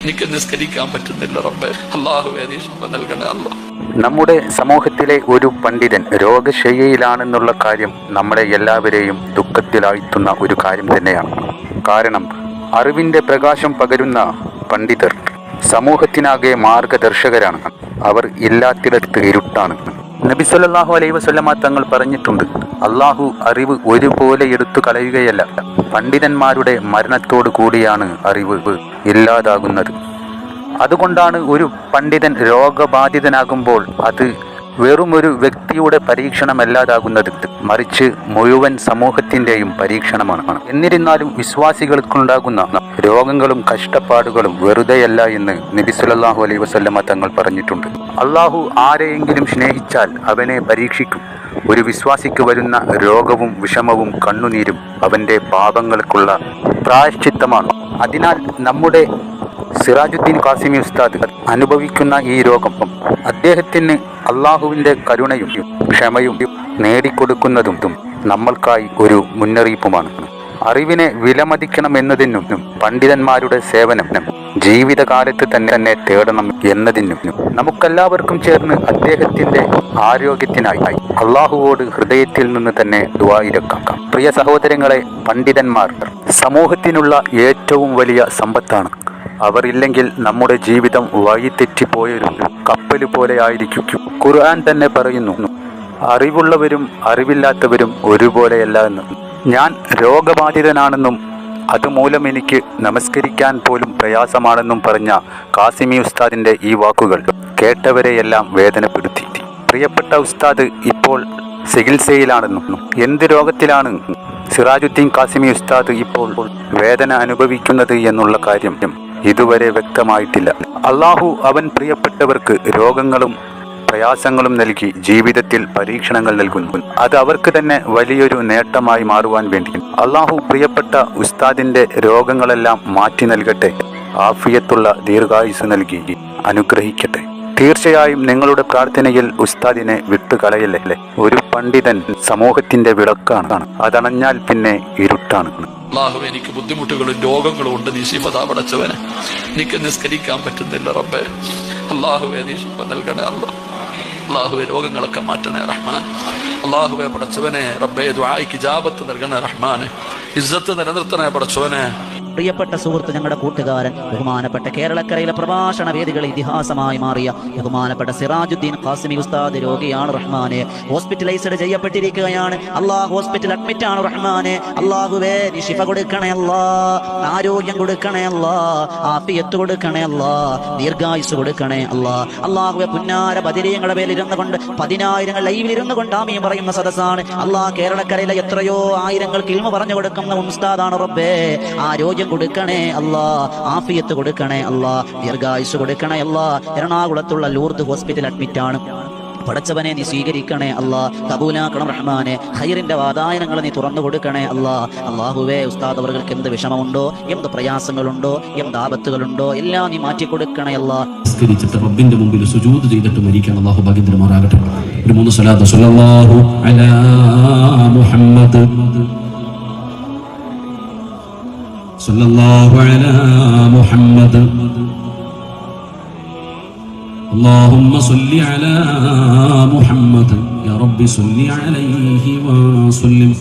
എനിക്ക് നിസ്കരിക്കാൻ പറ്റുന്നില്ല റബ്ബേ. അല്ലാഹുവേ നീ ശിഫ നൽകണേ അല്ലാ. നമ്മുടെ സമൂഹത്തിലെ ഒരു പണ്ഡിതൻ രോഗശയ്യയിലാണെന്നുള്ള കാര്യം നമ്മളെ എല്ലാവരെയും ദുഃഖത്തിലാഴ്ത്തുന്ന ഒരു കാര്യം തന്നെയാണ്. കാരണം അറിവിന്റെ പ്രകാശം പകരുന്ന പണ്ഡിതർ സമൂഹത്തിനാകെ മാർഗദർശകരാണ്. അവർ ഇല്ലാത്തിടത്ത് ഇരുട്ടാണ്. നബി സല്ലല്ലാഹു അലൈഹി വസല്ലമ തങ്ങൾ പറഞ്ഞിട്ടുണ്ട്, അള്ളാഹു അറിവ് ഒരുപോലെ എടുത്തു കളയുകയല്ല, പണ്ഡിതന്മാരുടെ മരണത്തോടു കൂടിയാണ് അറിവ് ഇല്ലാതാകുന്നത്. അതുകൊണ്ടാണ് ഒരു പണ്ഡിതൻ രോഗബാധിതനാകുമ്പോൾ അത് വെറുമൊരു വ്യക്തിയുടെ പരീക്ഷണമല്ലാതാകുന്നത്, മറിച്ച് മുഴുവൻ സമൂഹത്തിൻ്റെയും പരീക്ഷണമാണ്. എന്നിരുന്നാലും വിശ്വാസികൾക്കുണ്ടാകുന്ന രോഗങ്ങളും കഷ്ടപ്പാടുകളും വെറുതെയല്ല എന്ന് നബി സല്ലല്ലാഹു അലൈഹി വസല്ലമ തങ്ങൾ പറഞ്ഞിട്ടുണ്ട്. അള്ളാഹു ആരെയെങ്കിലും സ്നേഹിച്ചാൽ അവനെ പരീക്ഷിക്കും. ഒരു വിശ്വാസിക്ക് വരുന്ന രോഗവും വിഷമവും കണ്ണുനീരും അവൻ്റെ പാപങ്ങൾക്കുള്ള പ്രായശ്ചിത്തമാണ്. അതിനാൽ നമ്മുടെ സിറാജുദ്ദീൻ ഖാസിമി ഉസ്താദ് അനുഭവിക്കുന്ന ഈ രോഗം അദ്ദേഹത്തിന് അള്ളാഹുവിൻ്റെ കരുണയും ക്ഷമയും നേടിക്കൊടുക്കുന്നതും നമ്മൾക്കായി ഒരു മുന്നറിയിപ്പുമാണ്. അറിവിനെ വിലമതിക്കണമെന്നതിനും പണ്ഡിതന്മാരുടെ സേവനം ജീവിതകാലത്ത് തന്നെ തേടണം എന്നതിനും നമുക്കെല്ലാവർക്കും ചേർന്ന് അദ്ദേഹത്തിൻ്റെ ആരോഗ്യത്തിനായി അള്ളാഹുവോട് ഹൃദയത്തിൽ നിന്ന് തന്നെ ദുആയിരക്കാം. പ്രിയ സഹോദരങ്ങളെ, പണ്ഡിതന്മാർ സമൂഹത്തിനുള്ള ഏറ്റവും വലിയ സമ്പത്താണ്. അവർ ഇല്ലെങ്കിൽ നമ്മുടെ ജീവിതം വഴിതെറ്റിപ്പോയൊരു കപ്പൽ പോലെ ആയിരിക്കും. ഖുർആൻ തന്നെ പറയുന്നു, അറിവുള്ളവരും അറിവില്ലാത്തവരും ഒരുപോലെയല്ല എന്ന്. ഞാൻ രോഗബാധിതനാണെന്നും അതുമൂലം എനിക്ക് നമസ്കരിക്കാൻ പോലും പ്രയാസമാണെന്നും പറഞ്ഞ ഖാസിമി ഉസ്താദിൻ്റെ ഈ വാക്കുകൾ കേട്ടവരെയെല്ലാം വേദനപ്പെടുത്തി. പ്രിയപ്പെട്ട ഉസ്താദ് ഇപ്പോൾ ചികിത്സയിലാണെന്നും എന്ത് രോഗത്തിലാണ് സിറാജുദ്ദീൻ ഖാസിമി ഉസ്താദ് ഇപ്പോൾ വേദന അനുഭവിക്കുന്നത് എന്നുള്ള കാര്യം ഇതുവരെ വ്യക്തമായിട്ടില്ല. അള്ളാഹു അവൻ പ്രിയപ്പെട്ടവർക്ക് രോഗങ്ങളും പ്രയാസങ്ങളും നൽകി ജീവിതത്തിൽ പരീക്ഷണങ്ങൾ നൽകുന്നു. അത് അവർക്ക് തന്നെ വലിയൊരു നേട്ടമായി മാറുവാൻ വേണ്ടി അള്ളാഹു പ്രിയപ്പെട്ട ഉസ്താദിന്റെ രോഗങ്ങളെല്ലാം മാറ്റി നൽകട്ടെ, ആഫിയത്തുള്ള ദീർഘായുസ് നൽകി അനുഗ്രഹിക്കട്ടെ. തീർച്ചയായും നിങ്ങളുടെ പ്രാർത്ഥനയിൽ ഉസ്താദിനെ വിട്ടുകളയല്ലേ. ഒരു പണ്ഡിതൻ സമൂഹത്തിന്റെ വിളക്കാണ്, അതണഞ്ഞാൽ പിന്നെ ഇരുട്ടാണ്. അല്ലാഹു, എനിക്ക് ബുദ്ധിമുട്ടുകളും രോഗങ്ങളും ഉണ്ട്, നീ ശിഫ പടച്ചവനെ. എനിക്ക് നിസ്കരിക്കാൻ പറ്റുന്നില്ല റബ്ബേ. അല്ലാഹുവേ നീ ശിഫ നൽകണേ അല്ലാ. അല്ലാഹുവേ രോഗങ്ങളൊക്കെ മാറ്റണേ റഹ്മാൻ. അല്ലാഹുവേ പടച്ചവനെ റബ്ബേ ദുആയിക്ക് ഇജാബത്ത് നൽകണേ റഹ്മാനെ. ഇസ്സത്ത് നിലനിർത്തണേ പടച്ചവനെ. പ്രിയപ്പെട്ട സുഹൃത്ത്, ഞങ്ങളുടെ കൂട്ടുകാരൻ, ബഹുമാനപ്പെട്ട കേരളക്കരയിലെ പ്രഭാഷണ വേദികൾ ഇതിഹാസമായി മാറിയ ബഹുമാനപ്പെട്ട സിറാജുദ്ദീൻ ഖാസിമി ഉസ്താദ് രോഗിയാണ് റഹ്മാനെ. ഹോസ്പിറ്റലൈസ്ഡ് ചെയ്യപ്പെട്ടിരിക്കുകയാണ്. അള്ളാഹ് ഹോസ്പിറ്റൽ അഡ്മിറ്റ് ആണ് റഹ്മാനെ. അള്ളാഹുവേ നീ ശിഫ കൊടുക്കണേ അല്ലാ, ആരോഗ്യം കൊടുക്കണേ അല്ലാ, ആഫിയത്ത് കൊടുക്കണേ അല്ലാ, ദീർഘായുസ് കൊടുക്കണേ അല്ലാ. അള്ളാഹുവെ പുന്നാര ബദിരീങ്ങളുടെ പേരിൽ ഇരുന്നു കൊണ്ട് 10,000 ലൈവിൽ ഇരുന്നു കൊണ്ട് ആമീൻ പറയുന്ന സദസ്സാണ്. അള്ളാഹ് കേരളക്കരയിലെ എത്രയോ ആയിരങ്ങൾക്ക് ഇൽമ പറഞ്ഞു കൊടുക്കുന്ന ഉസ്താദാണ് റബ്ബേ. ആരോഗ്യം കൊടുക്കണേ അല്ലാ, ആഫിയത്ത് കൊടുക്കണേ അല്ലാ, ദീർഘായുസ് കൊടുക്കണേ അല്ലാ. എറണാകുളത്തുള്ള ലൂർദ് ഹോസ്പിറ്റൽ അഡ്മിറ്റ് ആണ്. പടച്ചവനെ നീ സ്വീകരിക്കണേ അല്ലാ, കബൂലാക്കണം റഹ്മാനെ. ഖൈറിന്റെ വാതായനങ്ങൾ നീ തുറന്നു കൊടുക്കണേ അല്ലാ. അല്ലാഹുവേ ഉസ്താദ് അവർക്ക് എന്ത് വിഷമമുണ്ടോ, എന്ത് പ്രയാസങ്ങളുണ്ടോ, എന്ത് ആപത്തുകളുണ്ടോ എല്ലാം നീ മാറ്റി കൊടുക്കണേ അല്ലാ. റബ്ബിന്റെ മുമ്പിൽ സുജൂദ് ചെയ്തിട്ട് മരിക്കാൻ അല്ലാഹു ഭാഗ്യം തരുമാറാകട്ടെ. ഒരു 3 സ്വലാത്ത് സ്വല്ലല്ലാഹു അലാ മുഹമ്മദ് സല്ലല്ലാഹു അലാ മുഹമ്മദ് اللهم صل على محمد يا رب صل عليه وسلم.